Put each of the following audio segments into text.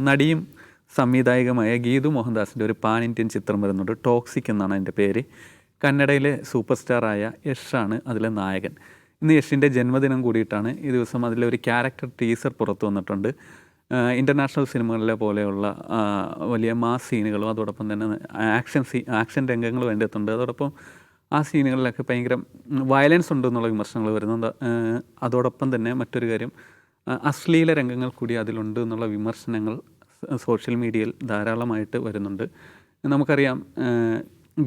നടിയും സംവിധായകമായ ഗീതു മോഹൻദാസിൻ്റെ ഒരു pan Indian ചിത്രം വരുന്നുണ്ട്. ടോക്സിക് എന്നാണ് അതിൻ്റെ പേര്. കന്നഡയിലെ സൂപ്പർ സ്റ്റാറായ യഷാണ് അതിലെ നായകൻ. ഇന്ന് യഷിൻ്റെ ജന്മദിനം കൂടിയിട്ടാണ്. ഈ ദിവസം അതിലെ ഒരു ക്യാരക്ടർ ടീസർ പുറത്തു വന്നിട്ടുണ്ട്. ഇൻ്റർനാഷണൽ സിനിമകളിലെ പോലെയുള്ള വലിയ മാസ് സീനുകളും അതോടൊപ്പം തന്നെ ആക്ഷൻ രംഗങ്ങളും അതിൻ്റെ അകത്തുണ്ട്. അതോടൊപ്പം ആ സീനുകളിലൊക്കെ ഭയങ്കര വയലൻസ് ഉണ്ടെന്നുള്ള വിമർശനങ്ങൾ വരുന്നുണ്ട്. അതോടൊപ്പം തന്നെ മറ്റൊരു കാര്യം, അശ്ലീല രംഗങ്ങൾ കൂടി അതിലുണ്ട് എന്നുള്ള വിമർശനങ്ങൾ സോഷ്യൽ മീഡിയയിൽ ധാരാളമായിട്ട് വരുന്നുണ്ട്. നമുക്കറിയാം,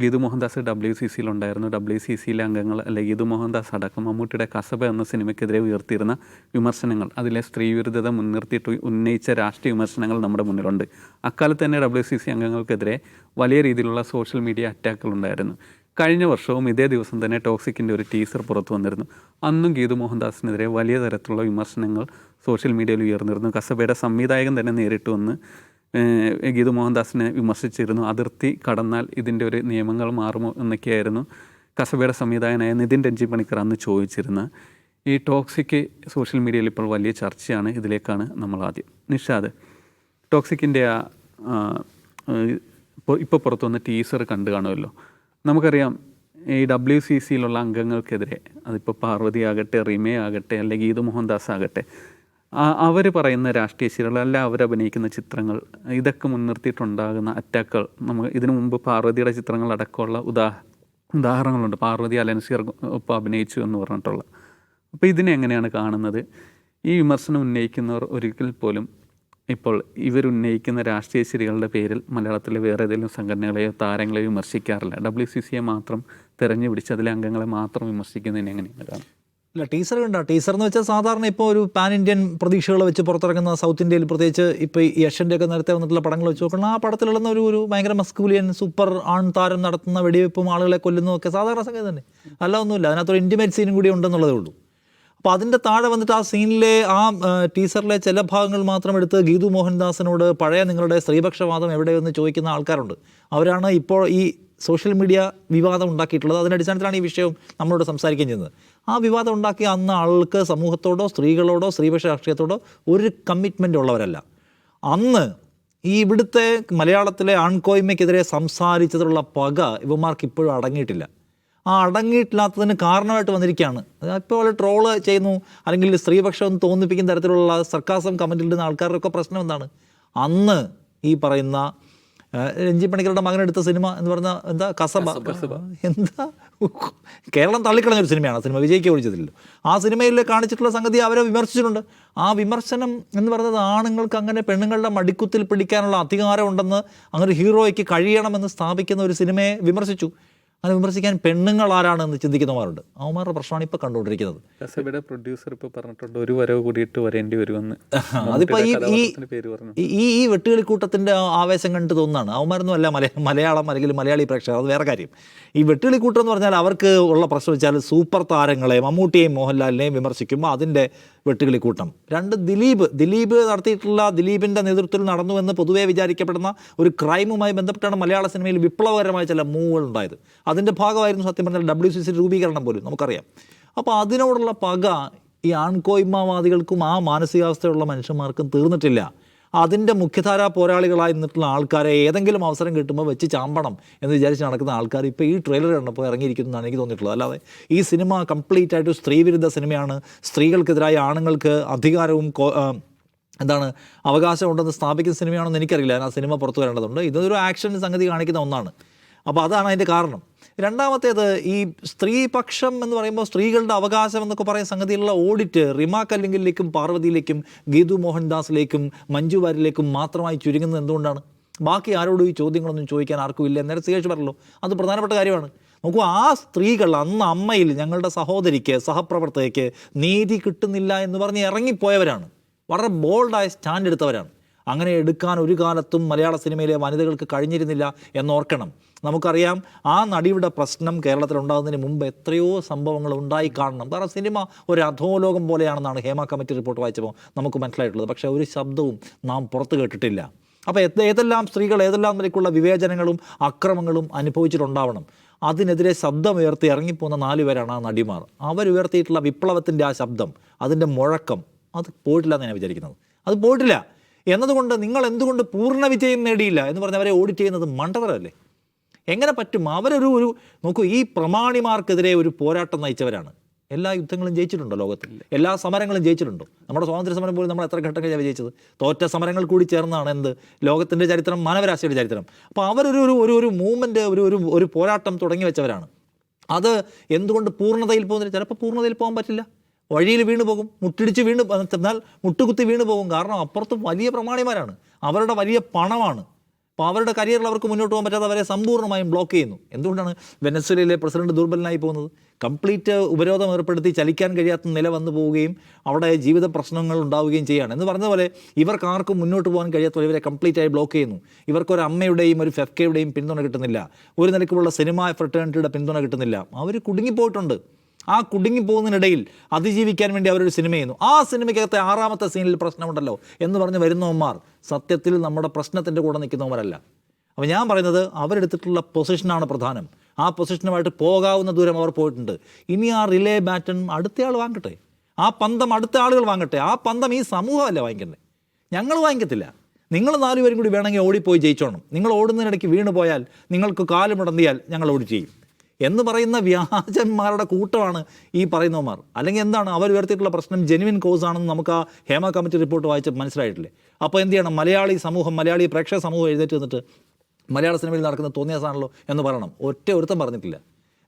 ഗീതു മോഹൻദാസ് WCCയിലുണ്ടായിരുന്നു. WCCയിലെ അംഗങ്ങൾ അല്ലെങ്കിൽ ഗീതു മോഹൻദാസ് അടക്കം മമ്മൂട്ടിയുടെ കസബ എന്ന സിനിമയ്ക്കെതിരെ ഉയർത്തിയിരുന്ന വിമർശനങ്ങൾ, അതിലെ സ്ത്രീവിരുദ്ധത മുൻനിർത്തിയിട്ട് ഉന്നയിച്ച രാഷ്ട്രീയ വിമർശനങ്ങൾ നമ്മുടെ മുന്നിലുണ്ട്. അക്കാലത്ത് തന്നെ WCC അംഗങ്ങൾക്കെതിരെ വലിയ രീതിയിലുള്ള സോഷ്യൽ മീഡിയ അറ്റാക്കുകൾ ഉണ്ടായിരുന്നു. കഴിഞ്ഞ വർഷവും ഇതേ ദിവസം തന്നെ ടോക്സിക്കിൻ്റെ ഒരു ടീസർ പുറത്തു വന്നിരുന്നു. അന്നും ഗീതു മോഹൻദാസിനെതിരെ വലിയ തരത്തിലുള്ള വിമർശനങ്ങൾ സോഷ്യൽ മീഡിയയിൽ ഉയർന്നിരുന്നു. കസബയുടെ സംവിധായകൻ തന്നെ നേരിട്ട് വന്ന് ഗീതു മോഹൻദാസിനെ വിമർശിച്ചിരുന്നു. അതിർത്തി കടന്നാൽ ഇതിൻ്റെ ഒരു നിയമങ്ങൾ മാറുമോ എന്നൊക്കെയായിരുന്നു കസബയുടെ സംവിധായകനായ നിതിൻ രഞ്ജി പണിക്കർ അന്ന് ചോദിച്ചിരുന്നത്. ഈ ടോക്സിക് സോഷ്യൽ മീഡിയയിൽ ഇപ്പോൾ വലിയ ചർച്ചയാണ്. ഇതിലേക്കാണ് നമ്മൾ ആദ്യം. നിഷാദ്, ടോക്സിക്കിൻ്റെ ഇപ്പോൾ പുറത്തു വന്ന ടീസർ കണ്ടു കാണുമല്ലോ. നമുക്കറിയാം, ഈ WCCയിലുള്ള അംഗങ്ങൾക്കെതിരെ, അതിപ്പോൾ പാർവതി ആകട്ടെ, റിമേ ആകട്ടെ, അല്ലെങ്കിൽ ഗീതു മോഹൻദാസ് ആകട്ടെ, അവർ പറയുന്ന രാഷ്ട്രീയ ശീലങ്ങൾ അല്ല അവരഭിനയിക്കുന്ന ചിത്രങ്ങൾ, ഇതൊക്കെ മുൻനിർത്തിയിട്ടുണ്ടാകുന്ന അറ്റാക്കുകൾ നമുക്ക് ഇതിനു മുമ്പ് പാർവതിയുടെ ചിത്രങ്ങൾ അടക്കമുള്ള ഉദാഹരണങ്ങളുണ്ട്. പാർവതി അലൻസിയർ ഒപ്പം അഭിനയിച്ചു എന്ന് പറഞ്ഞിട്ടുള്ള. അപ്പോൾ ഇതിനെ എങ്ങനെയാണ് കാണുന്നത്? ഈ വിമർശനം ഉന്നയിക്കുന്നവർ ഒരിക്കൽ പോലും ഇപ്പോൾ ഇവരുന്നയിക്കുന്ന രാഷ്ട്രീയ ശരികളുടെ പേരിൽ മലയാളത്തിലെ വേറെ ഏതെങ്കിലും സംഘടനകളെയോ താരങ്ങളെയോ വിമർശിക്കാറില്ല. WCCയെ മാത്രം തിരഞ്ഞു പിടിച്ച് അതിലെ അംഗങ്ങളെ മാത്രം വിമർശിക്കുന്നതിന് എങ്ങനെയാണ് കാണുന്നത്? ഇല്ല, ടീസർ കണ്ടോ? ടീസർ എന്ന് വെച്ചാൽ സാധാരണ ഇപ്പോൾ ഒരു പാൻ ഇന്ത്യൻ പ്രതീക്ഷകൾ വെച്ച് പുറത്തിറങ്ങുന്ന സൗത്ത് ഇന്ത്യയിൽ, പ്രത്യേകിച്ച് ഇപ്പോൾ ഈ യഷിൻ്റെ ഒക്കെ നേരത്തെ വന്നിട്ടുള്ള പടങ്ങൾ വെച്ച് നോക്കണം, ആ പടത്തിലുള്ള ഒരു ഭയങ്കര മസ്കുലിയൻ സൂപ്പർ ആൺ താരം നടത്തുന്ന വെടിവെപ്പും ആളുകളെ കൊല്ലുന്നതൊക്കെ സാധാരണ സംഗതി തന്നെ, അല്ല ഒന്നുമില്ല. അതിനകത്തൊരു ഇൻറ്റിമേറ്റ് സീനും കൂടി ഉണ്ടെന്നുള്ളതേ ഉള്ളൂ. അപ്പോൾ അതിൻ്റെ താഴെ വന്നിട്ട് ആ സീനിലെ ആ ടീസറിലെ ചില ഭാഗങ്ങൾ മാത്രം എടുത്ത് ഗീതു മോഹൻദാസിനോട് പഴയ നിങ്ങളുടെ സ്ത്രീപക്ഷവാദം എവിടെയെന്ന് ചോദിക്കുന്ന ആൾക്കാരുണ്ട്. അവരാണ് ഇപ്പോൾ ഈ സോഷ്യൽ മീഡിയ വിവാദം ഉണ്ടാക്കിയിട്ടുള്ളത്. അതിൻ്റെ അടിസ്ഥാനത്തിലാണ് ഈ വിഷയം നമ്മളോട് സംസാരിക്കുകയും ചെയ്യുന്നത്. ആ വിവാദം ഉണ്ടാക്കിയ അന്ന് ആൾക്ക് സമൂഹത്തോടോ സ്ത്രീകളോടോ സ്ത്രീപക്ഷ രാഷ്ട്രീയത്തോടോ ഒരു കമ്മിറ്റ്മെൻ്റ് ഉള്ളവരല്ല. അന്ന് ഈ ഇവിടുത്തെ മലയാളത്തിലെ ആൺകോയ്മയ്ക്കെതിരെ സംസാരിച്ചതിലുള്ള പക ഇവന്മാർക്ക് ഇപ്പോഴും അടങ്ങിയിട്ടില്ല. ആ അടങ്ങിയിട്ടില്ലാത്തതിന് കാരണമായിട്ട് വന്നിരിക്കുകയാണ്. ഇപ്പോൾ അവർ ട്രോള് ചെയ്യുന്നു, അല്ലെങ്കിൽ സ്ത്രീപക്ഷം തോന്നിപ്പിക്കുന്ന തരത്തിലുള്ള സർക്കാസം കമൻറ്റിൽ ഇടുന്ന ആൾക്കാരുടെയൊക്കെ പ്രശ്നം എന്താണ്? അന്ന് ഈ പറയുന്ന രഞ്ജി പണിക്കരുടെ മകനെടുത്ത സിനിമ എന്ന് പറഞ്ഞാൽ എന്താ, കസബ, എന്താ കേരളം തള്ളിക്കളഞ്ഞൊരു സിനിമയാണ്. സിനിമ വിജയിക്ക് ഒഴിച്ചതില്ലല്ലോ. ആ സിനിമയിൽ കാണിച്ചിട്ടുള്ള സംഗതി അവരെ വിമർശിച്ചിട്ടുണ്ട്. ആ വിമർശനം എന്ന് പറയുന്നത് ആണുങ്ങൾക്ക് അങ്ങനെ പെണ്ണുങ്ങളുടെ മടിക്കുത്തിൽ പിടിക്കാനുള്ള അധികാരമുണ്ടെന്ന്, അങ്ങനെ ഹീറോയ്ക്ക് കഴിയണമെന്ന് സ്ഥാപിക്കുന്ന ഒരു സിനിമയെ വിമർശിച്ചു. അങ്ങനെ വിമർശിക്കാൻ പെണ്ണുങ്ങൾ ആരാണെന്ന് ചിന്തിക്കുന്നവരുണ്ട്. അവന്മാരുടെ പ്രശ്നമാണ് ഇപ്പോൾ കണ്ടുകൊണ്ടിരിക്കുന്നത്. കസബയുടെ പ്രൊഡ്യൂസർ ഇപ്പോൾ പറഞ്ഞിട്ടുണ്ട്, ഒരു വരവ് കൂടിയിട്ട് വരേണ്ടി വരുമെന്ന്. അതിപ്പോൾ ഈ വെട്ടുകളിക്കൂട്ടത്തിൻ്റെ ആവേശം കണ്ടിട്ട് തോന്നുന്നതാണ്. അവന്മാരൊന്നും അല്ല മലയാളം അല്ലെങ്കിൽ മലയാളി പ്രേക്ഷകർ, അത് വേറെ കാര്യം. ഈ വെട്ടുകളിക്കൂട്ടം എന്ന് പറഞ്ഞാൽ അവർക്ക് ഉള്ള പ്രശ്നം വെച്ചാൽ സൂപ്പർ താരങ്ങളെ മമ്മൂട്ടിയെയും മോഹൻലാലിനെയും വിമർശിക്കുമ്പോൾ അതിൻ്റെ വെട്ടുകളിക്കൂട്ടം. രണ്ട്, ദിലീപ് നടത്തിയിട്ടുള്ള, ദിലീപിൻ്റെ നേതൃത്വത്തിൽ നടന്നുവെന്ന് പൊതുവെ വിചാരിക്കപ്പെടുന്ന ഒരു ക്രൈമുമായി ബന്ധപ്പെട്ടാണ് മലയാള സിനിമയിൽ വിപ്ലവകരമായ ചില മൂവുകൾ ഉണ്ടായത്. അതിൻ്റെ ഭാഗമായിരുന്നു സത്യം പറഞ്ഞാൽ WCC രൂപീകരണം പോലും നമുക്കറിയാം. അപ്പോൾ അതിനോടുള്ള പക ഈ ആൺകോയ്മവാദികൾക്കും ആ മാനസികാവസ്ഥയുള്ള മനുഷ്യന്മാർക്കും തീർന്നിട്ടില്ല. അതിൻ്റെ മുഖ്യധാരാ പോരാളികളായി നിന്നിട്ടുള്ള ആൾക്കാരെ ഏതെങ്കിലും അവസരം കിട്ടുമ്പോൾ വെച്ച് ചാമ്പണം എന്ന് വിചാരിച്ച് നടക്കുന്ന ആൾക്കാർ ഇപ്പോൾ ഈ ട്രെയിലർ കണ്ടപ്പോൾ ഇറങ്ങിയിരിക്കുന്നതാണ് എനിക്ക് തോന്നിയിട്ടുള്ളത്. അല്ലാതെ ഈ സിനിമ കംപ്ലീറ്റ് ആയിട്ട് സ്ത്രീവിരുദ്ധ സിനിമയാണ്, സ്ത്രീകൾക്കെതിരായ ആണുങ്ങൾക്ക് അധികാരവും അവകാശമുണ്ടെന്ന് സ്ഥാപിക്കുന്ന സിനിമയാണെന്ന് എനിക്കറിയില്ല. ആ സിനിമ പുറത്തു വരേണ്ടതുണ്ട്. ഇതൊരു ആക്ഷൻ സംഗതി കാണിക്കുന്ന ഒന്നാണ്. അപ്പോൾ അതാണ് അതിൻ്റെ കാരണം. രണ്ടാമത്തേത്, ഈ സ്ത്രീപക്ഷം എന്ന് പറയുമ്പോൾ സ്ത്രീകളുടെ അവകാശം എന്നൊക്കെ പറയുന്ന സംഗതിയിലുള്ള ഓഡിറ്റ് റിമ കല്ലിങ്കലിലേക്കും പാർവതിയിലേക്കും ഗീതു മോഹൻദാസിലേക്കും മഞ്ജു വാര്യരിലേക്കും മാത്രമായി ചുരുങ്ങുന്നത് എന്തുകൊണ്ടാണ്? ബാക്കി ആരോടും ഈ ചോദ്യങ്ങളൊന്നും ചോദിക്കാൻ ആർക്കും ഇല്ല. നേരെ സുരേഷ് പറഞ്ഞല്ലോ, അത് പ്രധാനപ്പെട്ട കാര്യമാണ്. നോക്കൂ, ആ സ്ത്രീകൾ അന്ന് അമ്മയിൽ ഞങ്ങളുടെ സഹോദരിക്ക്, സഹപ്രവർത്തകയ്ക്ക് നീതി കിട്ടുന്നില്ല എന്ന് പറഞ്ഞ് ഇറങ്ങിപ്പോയവരാണ്. വളരെ ബോൾഡായ സ്റ്റാൻഡ് എടുത്തവരാണ്. അങ്ങനെ എടുക്കാൻ ഒരു കാലത്തും മലയാള സിനിമയിലെ വനിതകൾക്ക് കഴിഞ്ഞിരുന്നില്ല എന്നോർക്കണം. നമുക്കറിയാം, ആ നടിയുടെ പ്രശ്നം കേരളത്തിലുണ്ടാകുന്നതിന് മുമ്പ് എത്രയോ സംഭവങ്ങൾ ഉണ്ടായി കാണണം. കാരണം സിനിമ ഒരു അധോലോകം പോലെയാണെന്നാണ് ഹേമ കമ്മിറ്റി റിപ്പോർട്ട് വായിച്ചപ്പോൾ നമുക്ക് മനസ്സിലായിട്ടുള്ളത്. പക്ഷേ ഒരു ശബ്ദവും നാം പുറത്ത് കേട്ടിട്ടില്ല. അപ്പോൾ ഏതെല്ലാം സ്ത്രീകൾ ഏതെല്ലാം നിലയ്ക്കുള്ള വിവേചനങ്ങളും അക്രമങ്ങളും അനുഭവിച്ചിട്ടുണ്ടാവണം. അതിനെതിരെ ശബ്ദമുയർത്തി ഇറങ്ങിപ്പോകുന്ന 4 പേരാണ് ആ നടിമാർ. അവരുയർത്തിയിട്ടുള്ള വിപ്ലവത്തിൻ്റെ ആ ശബ്ദം, അതിൻ്റെ മുഴക്കം, അത് പോയിട്ടില്ല എന്ന് ഞാൻ വിചാരിക്കുന്നത്. അത് പോയിട്ടില്ല. എന്നതുകൊണ്ട് നിങ്ങൾ എന്തുകൊണ്ട് പൂർണ്ണ വിജയം നേടിയില്ല എന്ന് പറഞ്ഞവരെ ഓഡിറ്റ് ചെയ്യുന്നത് മണ്ടതരമല്ലേ? എങ്ങനെ പറ്റും? അവരൊരു നോക്കൂ, ഈ പ്രമാണിമാർക്കെതിരെ ഒരു പോരാട്ടം നയിച്ചവരാണ്. എല്ലാ യുദ്ധങ്ങളും ജയിച്ചിട്ടുണ്ടോ ലോകത്തിൽ? എല്ലാ സമരങ്ങളും ജയിച്ചിട്ടുണ്ടോ? നമ്മുടെ സ്വാതന്ത്ര്യ സമരം പോലും നമ്മൾ എത്ര ഘട്ടങ്ങളാണ് വിജയിച്ചത്? തോറ്റ സമരങ്ങൾ കൂടി ചേർന്നാണ് എന്ത് ലോകത്തിൻ്റെ ചരിത്രം, മാനവരാശിയുടെ ചരിത്രം. അപ്പോൾ അവരൊരു മൂവ്മെൻറ്റ്, ഒരു പോരാട്ടം തുടങ്ങി വെച്ചവരാണ്. അത് എന്തുകൊണ്ട് പൂർണ്ണതയിൽ പോകുന്നില്ല? ചിലപ്പോൾ പൂർണ്ണതയിൽ പോകാൻ പറ്റില്ല, വഴിയിൽ വീണ് പോകും, മുട്ടിടിച്ച് എന്നാൽ മുട്ടുകുത്തി വീണ് പോകും. കാരണം അപ്പുറത്ത് വലിയ പ്രമാണിമാരാണ്, അവരുടെ വലിയ പണമാണ്. അപ്പോൾ അവരുടെ കരിയറിൽ അവർക്ക് മുന്നോട്ട് പോകാൻ പറ്റാതെ അവരെ സമ്പൂർണ്ണമായും ബ്ലോക്ക് ചെയ്യുന്നു. എന്തുകൊണ്ടാണ് വെനസ്വേലയിലെ പ്രസിഡന്റ് ദുർബലനായി പോകുന്നത്? കംപ്ലീറ്റ് ഉപരോധം ഏർപ്പെടുത്തി ചലിക്കാൻ കഴിയാത്ത നില വന്നു പോവുകയും അവിടെ ജീവിത പ്രശ്നങ്ങൾ ഉണ്ടാവുകയും ചെയ്യുകയാണ്. എന്ന് പറഞ്ഞതുപോലെ ഇവർക്ക് ആർക്കും മുന്നോട്ട് പോകാൻ കഴിയാത്തവരെ ഇവരെ കംപ്ലീറ്റായി ബ്ലോക്ക് ചെയ്യുന്നു. ഇവർക്കൊരു അമ്മയുടെയും ഒരു ഫെഫ്കയുടെയും പിന്തുണ കിട്ടുന്നില്ല, ഒരു നിലയ്ക്കുള്ള സിനിമ ഫ്രട്ടേണിറ്റിയുടെ പിന്തുണ കിട്ടുന്നില്ല. അവർ കുടുങ്ങിപ്പോയിട്ടുണ്ട്. ആ കുടുങ്ങിപ്പോകുന്നതിനിടയിൽ അതിജീവിക്കാൻ വേണ്ടി അവരൊരു സിനിമ ചെയ്യുന്നു. ആ സിനിമയ്ക്കകത്തെ 6ാമത്തെ സീനിൽ പ്രശ്നമുണ്ടല്ലോ എന്ന് പറഞ്ഞ് വരുന്നവന്മാർ സത്യത്തിൽ നമ്മുടെ പ്രശ്നത്തിൻ്റെ കൂടെ നിൽക്കുന്നവരല്ല. അപ്പോൾ ഞാൻ പറയുന്നത് അവരെടുത്തിട്ടുള്ള പൊസിഷനാണ് പ്രധാനം. ആ പൊസിഷനുമായിട്ട് പോകാവുന്ന ദൂരം അവർ പോയിട്ടുണ്ട്. ഇനി ആ റിലേ ബാറ്റൺ അടുത്തയാൾ വാങ്ങട്ടെ, ആ പന്തം അടുത്ത ആളുകൾ വാങ്ങട്ടെ. ആ പന്തം ഈ സമൂഹമല്ല വാങ്ങിക്കണ്ടേ, ഞങ്ങൾ വാങ്ങിക്കത്തില്ല. നിങ്ങൾ 4 പേരും കൂടി വേണമെങ്കിൽ ഓടിപ്പോയി ജയിച്ചോണം. നിങ്ങൾ ഓടുന്നതിനിടയ്ക്ക് വീണ് പോയാൽ, നിങ്ങൾക്ക് കാല് മുടന്തിയാൽ ഞങ്ങൾ ഓടി ചെയ്യും എന്ന് പറയുന്ന വ്യാജന്മാരുടെ കൂട്ടമാണ് ഈ പറയുന്നവന്മാർ. അല്ലെങ്കിൽ എന്താണ് അവർ ഉയർത്തിയിട്ടുള്ള പ്രശ്നം? ജെനുവിൻ കോസ് ആണെന്ന് നമുക്ക് ആ ഹേമ കമ്മിറ്റി റിപ്പോർട്ട് വായിച്ച് മനസ്സിലായിട്ടില്ലേ? അപ്പോൾ എന്ത് ചെയ്യണം? മലയാളി സമൂഹം, മലയാളി പ്രേക്ഷക സമൂഹം എഴുന്നേറ്റ് വന്നിട്ട് മലയാള സിനിമയിൽ നടക്കുന്ന തോന്നിയാസാണല്ലോ എന്ന് പറയണം. ഒരുത്തം പറഞ്ഞിട്ടില്ല.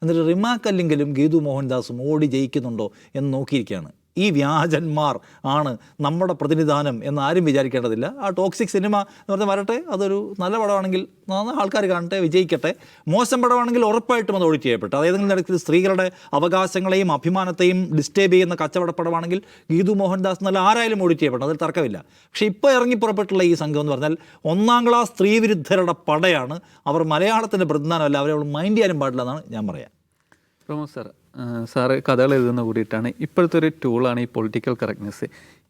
എന്നിട്ട് റിമാക്കല്ലെങ്കിലും ഗീതു മോഹൻദാസും ഓടി ജയിക്കുന്നുണ്ടോ എന്ന് നോക്കിയിരിക്കുകയാണ്. ഈ വ്യാജന്മാർ ആണ് നമ്മുടെ പ്രതിനിധാനം എന്ന് ആരും വിചാരിക്കേണ്ടതില്ല. ആ ടോക്സിക് സിനിമ എന്ന് പറഞ്ഞാൽ വരട്ടെ, അതൊരു നല്ല പടമാണെങ്കിൽ ആൾക്കാർ കാണട്ടെ, വിജയിക്കട്ടെ. മോശം പടമാണെങ്കിൽ ഉറപ്പായിട്ടും അത് ഓഡിറ്റ് ചെയ്യപ്പെട്ടു. അതേതെങ്കിലും തരത്തിൽ സ്ത്രീകളുടെ അവകാശങ്ങളെയും അഭിമാനത്തെയും ഡിസ്റ്റേബ് ചെയ്യുന്ന കച്ചവടപ്പടമാണെങ്കിൽ ഗീതു മോഹൻദാസ് എന്നല്ല ആരായാലും ഓഡിറ്റ് ചെയ്യപ്പെട്ടു, അതിൽ തർക്കമില്ല. പക്ഷേ ഇപ്പോൾ ഇറങ്ങി പുറപ്പെട്ടുള്ള ഈ സംഘം എന്ന് പറഞ്ഞാൽ 1ാം ക്ലാസ് സ്ത്രീവിരുദ്ധരുടെ പടയാണ്. അവർ മലയാളത്തിൻ്റെ പ്രതിനിധാനമല്ല, അവരെ മൈൻഡ് ചെയ്യാനും പാടില്ല എന്നാണ് ഞാൻ പറയാം. പ്രമോദ് സാർ, സാറ് കഥകൾ എഴുതുന്ന കൂടിയിട്ടാണ്. ഇപ്പോഴത്തെ ഒരു ടൂളാണ് ഈ പൊളിറ്റിക്കൽ കറക്റ്റ്നെസ്.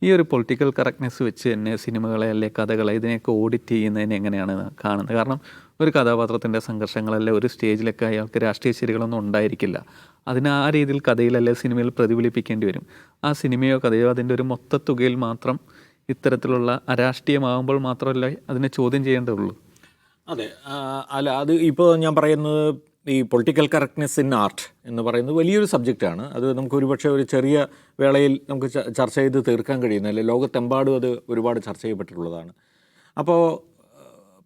ഈ ഒരു പൊളിറ്റിക്കൽ കറക്റ്റ്നെസ് വെച്ച് തന്നെ സിനിമകളെ അല്ലെ കഥകളെ ഇതിനെയൊക്കെ ഓഡിറ്റ് ചെയ്യുന്നതിന് എങ്ങനെയാണ് കാണുന്നത്? കാരണം ഒരു കഥാപാത്രത്തിൻ്റെ സംഘർഷങ്ങളല്ലേ ഒരു സ്റ്റേജിലൊക്കെ അയാൾക്ക് രാഷ്ട്രീയ ശരികളൊന്നും ഉണ്ടായിരിക്കില്ല. അതിന് ആ രീതിയിൽ കഥയിലല്ലേ സിനിമയിൽ പ്രതിഫലിപ്പിക്കേണ്ടി വരും. ആ സിനിമയോ കഥയോ അതിൻ്റെ ഒരു മൊത്തത്തുകയിൽ മാത്രം ഇത്തരത്തിലുള്ള അരാഷ്ട്രീയമാകുമ്പോൾ മാത്രമല്ല അതിനെ ചോദ്യം ചെയ്യേണ്ടതുള്ളൂ. അതെ, അല്ല, അത് ഇപ്പോൾ ഞാൻ പറയുന്നത് ഈ പൊളിറ്റിക്കൽ കറക്റ്റ്നെസ് ഇൻ ആർട്ട് എന്ന് പറയുന്നത് വലിയൊരു സബ്ജക്റ്റാണ്. അത് നമുക്ക് ഒരുപക്ഷെ ഒരു ചെറിയ വേളയിൽ നമുക്ക് ചർച്ച ചെയ്ത് തീർക്കാൻ കഴിയുന്നതല്ലേ. ലോകത്തെമ്പാടും അത് ഒരുപാട് ചർച്ച ചെയ്യപ്പെട്ടിട്ടുള്ളതാണ്. അപ്പോൾ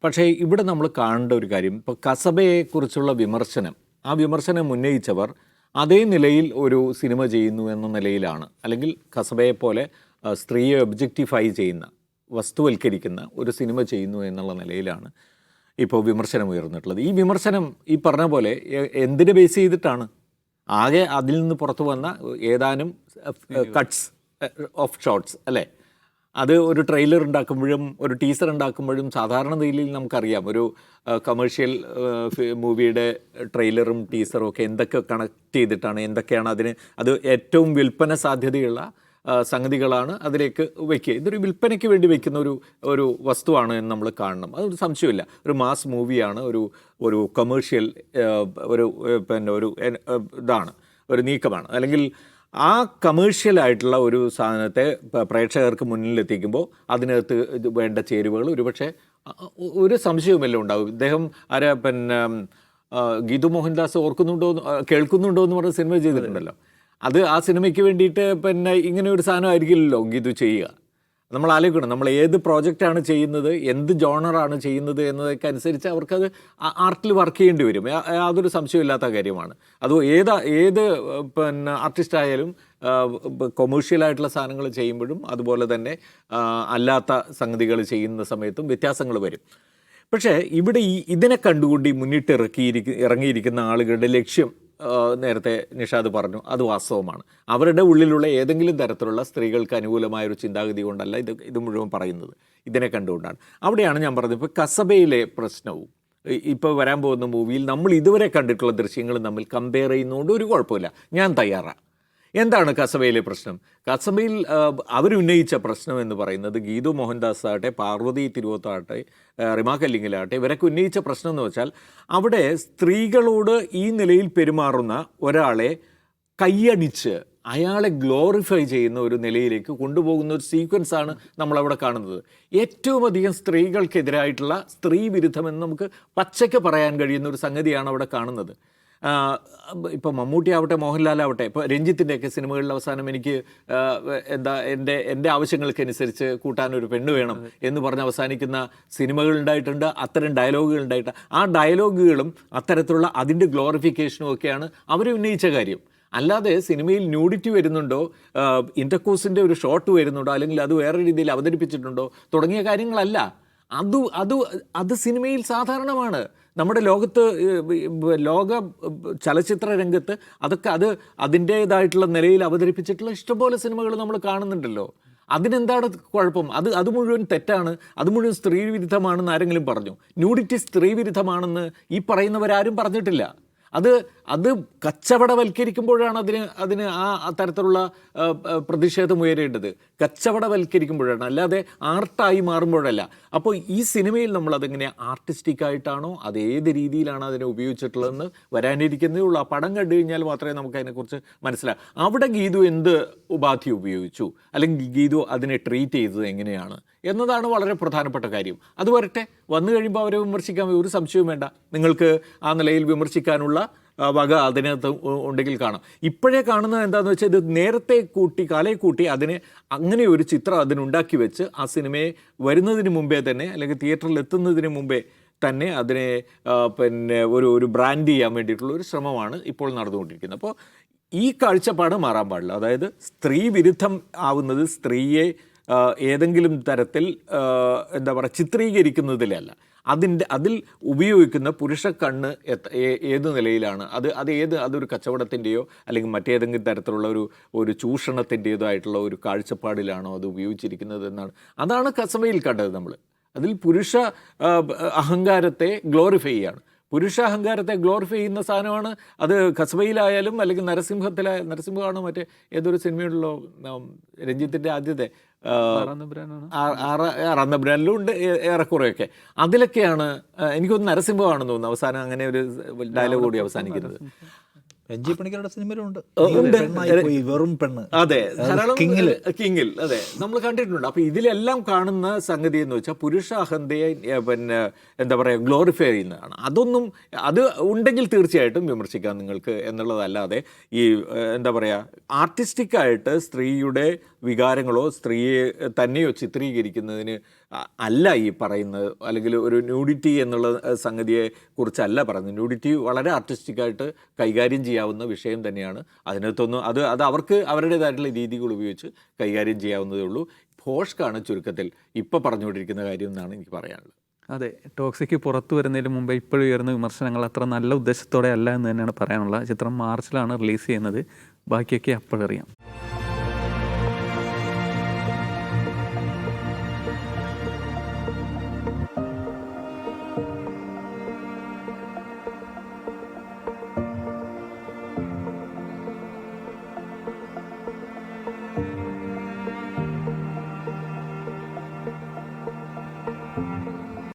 പക്ഷേ ഇവിടെ നമ്മൾ കാണേണ്ട ഒരു കാര്യം, ഇപ്പോൾ കസബയെക്കുറിച്ചുള്ള വിമർശനം, ആ വിമർശനം ഉന്നയിച്ചവർ അതേ നിലയിൽ ഒരു സിനിമ ചെയ്യുന്നു എന്ന നിലയിലാണ്. അല്ലെങ്കിൽ കസബയെ പോലെ സ്ത്രീയെ ഒബ്ജക്റ്റിഫൈ ചെയ്യുന്ന, വസ്തുവൽക്കരിക്കുന്ന ഒരു സിനിമ ചെയ്യുന്നു എന്നുള്ള നിലയിലാണ് ഇപ്പോൾ വിമർശനം ഉയർന്നിട്ടുള്ളത്. ഈ വിമർശനം ഈ പറഞ്ഞ പോലെ എന്തിനെ ബേസ് ചെയ്തിട്ടാണ്? ആകെ അതിൽ നിന്ന് പുറത്തു വന്ന ഏതാനും കട്ട്സ് ഓഫ് ഷോട്ട്സ് അല്ലേ? അത് ഒരു ട്രെയിലർ ഉണ്ടാക്കുമ്പോഴും ഒരു ടീസർ ഉണ്ടാക്കുമ്പോഴും സാധാരണ നിലയിൽ നമുക്കറിയാം ഒരു കമേഴ്ഷ്യൽ മൂവിയുടെ ട്രെയിലറും ടീസറും ഒക്കെ എന്തൊക്കെ കണക്ട് ചെയ്തിട്ടാണ്, എന്തൊക്കെയാണ് അതിന്, അത് ഏറ്റവും വിൽപ്പന സാധ്യതയുള്ള സംഗതികളാണ് അതിലേക്ക് വയ്ക്കുക. ഇതൊരു വിൽപ്പനയ്ക്ക് വേണ്ടി വയ്ക്കുന്ന ഒരു വസ്തുവാണ് എന്ന് നമ്മൾ കാണണം. അതൊരു സംശയമില്ല. ഒരു മാസ് മൂവിയാണ്, ഒരു കമേഴ്ഷ്യൽ ഒരു ഇതാണ്, ഒരു നീക്കമാണ്. അല്ലെങ്കിൽ ആ കമേഴ്ഷ്യലായിട്ടുള്ള ഒരു സാധനത്തെ പ്രേക്ഷകർക്ക് മുന്നിലെത്തിക്കുമ്പോൾ അതിനകത്ത് വേണ്ട ചേരുവകൾ ഒരുപക്ഷെ ഒരു സംശയവുമെല്ലാം ഉണ്ടാകും. ഇദ്ദേഹം ഗീതു മോഹൻദാസ് കേൾക്കുന്നുണ്ടോ എന്ന് പറഞ്ഞ സിനിമ ചെയ്തിട്ടുണ്ടല്ലോ. അത് ആ സിനിമയ്ക്ക് വേണ്ടിയിട്ട് ഇങ്ങനെ ഒരു സാധനം ആയിരിക്കില്ലല്ലോ ഗീതു ചെയ്യുക. നമ്മൾ ആലോചിക്കണം, നമ്മൾ ഏത് പ്രോജക്റ്റാണ് ചെയ്യുന്നത്, എന്ത് ജോണറാണ് ചെയ്യുന്നത് എന്നതൊക്കെ അനുസരിച്ച് അവർക്കത് ആർട്ടിൽ വർക്ക് ചെയ്യേണ്ടി വരും. യാതൊരു സംശയമില്ലാത്ത കാര്യമാണ്. അത് ഏത് ആർട്ടിസ്റ്റായാലും കൊമേഴ്ഷ്യലായിട്ടുള്ള സാധനങ്ങൾ ചെയ്യുമ്പോഴും അതുപോലെ തന്നെ അല്ലാത്ത സംഗതികൾ ചെയ്യുന്ന സമയത്തും വ്യത്യാസങ്ങൾ വരും. പക്ഷേ ഇവിടെ ഇതിനെ കണ്ടുകൊണ്ട് മുന്നിട്ട് ഇറങ്ങിയിരിക്കുന്ന ആളുകളുടെ ലക്ഷ്യം നേരത്തെ നിഷാദ് പറഞ്ഞു, അത് വാസ്തവമാണ്. അവരുടെ ഉള്ളിലുള്ള ഏതെങ്കിലും തരത്തിലുള്ള സ്ത്രീകൾക്ക് അനുകൂലമായൊരു ചിന്താഗതി കൊണ്ടല്ല ഇത് മുഴുവൻ പറയുന്നത്, ഇതിനെ കണ്ടുകൊണ്ടാണ്. അവിടെയാണ് ഞാൻ പറഞ്ഞത്, ഇപ്പോൾ കസബയിലെ പ്രശ്നവും ഇപ്പോൾ വരാൻ പോകുന്ന മൂവിയിൽ നമ്മൾ ഇതുവരെ കണ്ടിട്ടുള്ള ദൃശ്യങ്ങളും തമ്മിൽ കമ്പയർ ചെയ്യുന്നതുകൊണ്ട് ഒരു കുഴപ്പമില്ല, ഞാൻ തയ്യാറാണ്. എന്താണ് കസബയിലെ പ്രശ്നം? കസബയിൽ അവരുന്നയിച്ച പ്രശ്നം എന്ന് പറയുന്നത് ഗീതു മോഹൻദാസ് ആകട്ടെ, പാർവതി തിരുവോത്താകട്ടെ, റിമ കല്ലിങ്ങിലാകട്ടെ, ഇവരൊക്കെ ഉന്നയിച്ച പ്രശ്നം എന്ന് വെച്ചാൽ അവിടെ സ്ത്രീകളോട് ഈ നിലയിൽ പെരുമാറുന്ന ഒരാളെ കൈയടിച്ച് അയാളെ ഗ്ലോറിഫൈ ചെയ്യുന്ന ഒരു നിലയിലേക്ക് കൊണ്ടുപോകുന്ന ഒരു സീക്വൻസാണ് നമ്മളവിടെ കാണുന്നത്. ഏറ്റവും അധികം സ്ത്രീകൾക്കെതിരായിട്ടുള്ള സ്ത്രീ വിരുദ്ധമെന്ന് നമുക്ക് പച്ചയ്ക്ക് പറയാൻ കഴിയുന്ന ഒരു സംഗതിയാണ് അവിടെ കാണുന്നത്. ഇപ്പോൾ മമ്മൂട്ടി ആവട്ടെ, മോഹൻലാൽ ആവട്ടെ, ഇപ്പോൾ രഞ്ജിത്തിൻ്റെയൊക്കെ സിനിമകളിൽ അവസാനം എനിക്ക് എൻ്റെ ആവശ്യങ്ങൾക്കനുസരിച്ച് കൂട്ടാനൊരു പെണ്ണ് വേണം എന്ന് പറഞ്ഞ് അവസാനിക്കുന്ന സിനിമകൾ ഉണ്ടായിട്ടുണ്ട്. അത്തരം ഡയലോഗുകൾ ഉണ്ടായിട്ട് ആ ഡയലോഗുകളും അത്തരത്തിലുള്ള അതിൻ്റെ ഗ്ലോറിഫിക്കേഷനും ഒക്കെയാണ് അവർ ഉന്നയിച്ച കാര്യം. അല്ലാതെ സിനിമയിൽ ന്യൂഡിറ്റി വരുന്നുണ്ടോ, ഇൻ്റർകോഴ്സിൻ്റെ ഒരു ഷോട്ട് വരുന്നുണ്ടോ, അല്ലെങ്കിൽ അത് വേറെ രീതിയിൽ അവതരിപ്പിച്ചിട്ടുണ്ടോ തുടങ്ങിയ കാര്യങ്ങളല്ല. അത് സിനിമയിൽ സാധാരണമാണ്. നമ്മുടെ ലോക ചലച്ചിത്ര രംഗത്ത് അതൊക്കെ അതിൻ്റേതായിട്ടുള്ള നിലയിൽ അവതരിപ്പിച്ചിട്ടുള്ള ഇഷ്ടംപോലെ സിനിമകൾ നമ്മൾ കാണുന്നുണ്ടല്ലോ. അതിനെന്താണ് കുഴപ്പം? അത് മുഴുവൻ തെറ്റാണ്, അത് മുഴുവൻ സ്ത്രീ വിരുദ്ധമാണെന്ന് ആരെങ്കിലും പറഞ്ഞു? ന്യൂഡിറ്റി സ്ത്രീ വിരുദ്ധമാണെന്ന് ഈ പറയുന്നവരാരും പറഞ്ഞിട്ടില്ല. അത് കച്ചവടവൽക്കരിക്കുമ്പോഴാണ് അതിന് ആ തരത്തിലുള്ള പ്രതിഷേധം ഉയരേണ്ടത്. കച്ചവടവൽക്കരിക്കുമ്പോഴാണ്, അല്ലാതെ ആർട്ടായി മാറുമ്പോഴല്ല. അപ്പോൾ ഈ സിനിമയിൽ നമ്മൾ അതെങ്ങനെ ആർട്ടിസ്റ്റിക്കായിട്ടാണോ, അതേത് രീതിയിലാണ് അതിനെ ഉപയോഗിച്ചിട്ടുള്ളതെന്ന് വരാനിരിക്കുന്നതേ ഉള്ളൂ. ആ പടം കണ്ടു കഴിഞ്ഞാൽ മാത്രമേ നമുക്ക് അതിനെക്കുറിച്ച് മനസ്സിലാക്കാം. അവിടെ ഗീതു എന്ത് ഉപാധി ഉപയോഗിച്ചു, അല്ലെങ്കിൽ ഗീതു അതിനെ ട്രീറ്റ് ചെയ്തത് എങ്ങനെയാണ് എന്നതാണ് വളരെ പ്രധാനപ്പെട്ട കാര്യം. അത് വരട്ടെ, വന്നു കഴിയുമ്പോൾ അവരെ വിമർശിക്കാൻ ഒരു സംശയവും വേണ്ട. നിങ്ങൾക്ക് ആ നിലയിൽ വിമർശിക്കാനുള്ള വക അതിനകത്ത് ഉണ്ടെങ്കിൽ കാണാം. ഇപ്പോഴേ കാണുന്നത് എന്താണെന്ന് വെച്ചാൽ, ഇത് നേരത്തെ കാലേ കൂട്ടി അതിനെ അങ്ങനെ ഒരു ചിത്രം അതിനുണ്ടാക്കി വെച്ച് ആ സിനിമയെ വരുന്നതിന് മുമ്പേ തന്നെ, അല്ലെങ്കിൽ തിയേറ്ററിൽ എത്തുന്നതിന് മുമ്പേ തന്നെ അതിനെ ഒരു ബ്രാൻഡ് ചെയ്യാൻ വേണ്ടിയിട്ടുള്ള ഒരു ശ്രമമാണ് ഇപ്പോൾ നടന്നുകൊണ്ടിരിക്കുന്നത്. അപ്പോൾ ഈ കാഴ്ചപ്പാട് മാറാൻ പാടില്ല. അതായത് സ്ത്രീ വിരുദ്ധം ആവുന്നത് സ്ത്രീയെ ഏതെങ്കിലും തരത്തിൽ ചിത്രീകരിക്കുന്നതിലല്ല, അതിൽ ഉപയോഗിക്കുന്ന പുരുഷ കണ്ണ് ഏത് നിലയിലാണ്, അതൊരു കച്ചവടത്തിൻ്റെയോ അല്ലെങ്കിൽ മറ്റേതെങ്കിലും തരത്തിലുള്ള ഒരു ചൂഷണത്തിൻ്റെതോ ആയിട്ടുള്ള ഒരു കാഴ്ചപ്പാടിലാണോ അത് ഉപയോഗിച്ചിരിക്കുന്നത് എന്നാണ്. അതാണ് കസബയിൽ കണ്ടത് നമ്മൾ. അതിൽ പുരുഷ അഹങ്കാരത്തെ ഗ്ലോറിഫൈ ചെയ്യാണ്. പുരുഷ അഹങ്കാരത്തെ ഗ്ലോറിഫൈ ചെയ്യുന്ന സാധനമാണ് അത്. കസബയിലായാലും അല്ലെങ്കിൽ നരസിംഹമാണ് മറ്റേ ഏതൊരു സിനിമയുള്ളോ, രഞ്ജിത്തിൻ്റെ ആദ്യത്തെ ആറാന്തപുരാനിലും ഉണ്ട് ഏറെക്കുറെയൊക്കെ. അതിലൊക്കെയാണ് എനിക്കൊന്ന് നരസിംഹമാണെന്ന് തോന്നുന്നു അവസാനം അങ്ങനെ ഒരു ഡയലോഗ് കൂടി അവസാനിക്കുന്നത്. രഞ്ജി പണിക്കരുടെ സിനിമയിലുണ്ട് വെറും പെണ്ണ്. അതെ, ധാരാളം കിങ്ങിൽ അതെ നമ്മൾ കണ്ടിട്ടുണ്ട്. അപ്പോൾ ഇതിലെല്ലാം കാണുന്ന സംഗതി എന്ന് വെച്ചാൽ പുരുഷ അഹന്തയെ ഗ്ലോറിഫൈ ചെയ്യുന്നതാണ്. അത് ഉണ്ടെങ്കിൽ തീർച്ചയായിട്ടും വിമർശിക്കാം നിങ്ങൾക്ക് എന്നുള്ളതല്ലാതെ ഈ ആർട്ടിസ്റ്റിക്കായിട്ട് സ്ത്രീയുടെ വികാരങ്ങളോ സ്ത്രീയെ തന്നെയോ ചിത്രീകരിക്കുന്നതിന് അല്ല ഈ പറയുന്നത്, അല്ലെങ്കിൽ ഒരു ന്യൂഡിറ്റി എന്നുള്ള സംഗതിയെ കുറിച്ചല്ല പറയുന്നത്. ന്യൂഡിറ്റി വളരെ ആർട്ടിസ്റ്റിക്കായിട്ട് കൈകാര്യം ചെയ്യാവുന്ന വിഷയം തന്നെയാണ്. അതിനകത്തൊന്നും അത് അവർക്ക് അവരുടേതായിട്ടുള്ള രീതികൾ ഉപയോഗിച്ച് കൈകാര്യം ചെയ്യാവുന്നതേ ഉള്ളൂ. ഭോഷ്കാണ് ചുരുക്കത്തിൽ ഇപ്പോൾ പറഞ്ഞുകൊണ്ടിരിക്കുന്ന കാര്യം എന്നാണ് എനിക്ക് പറയാനുള്ളത്. അതെ, ടോക്സിക് പുറത്തു വരുന്നതിന് മുമ്പേ ഇപ്പോഴും ഉയർന്ന വിമർശനങ്ങൾ അത്ര നല്ല ഉദ്ദേശത്തോടെ അല്ല എന്ന് തന്നെയാണ് പറയാനുള്ളത്. ചിത്രം മാർച്ചിലാണ് റിലീസ് ചെയ്യുന്നത്. ബാക്കിയൊക്കെ അപ്പോഴറിയാം.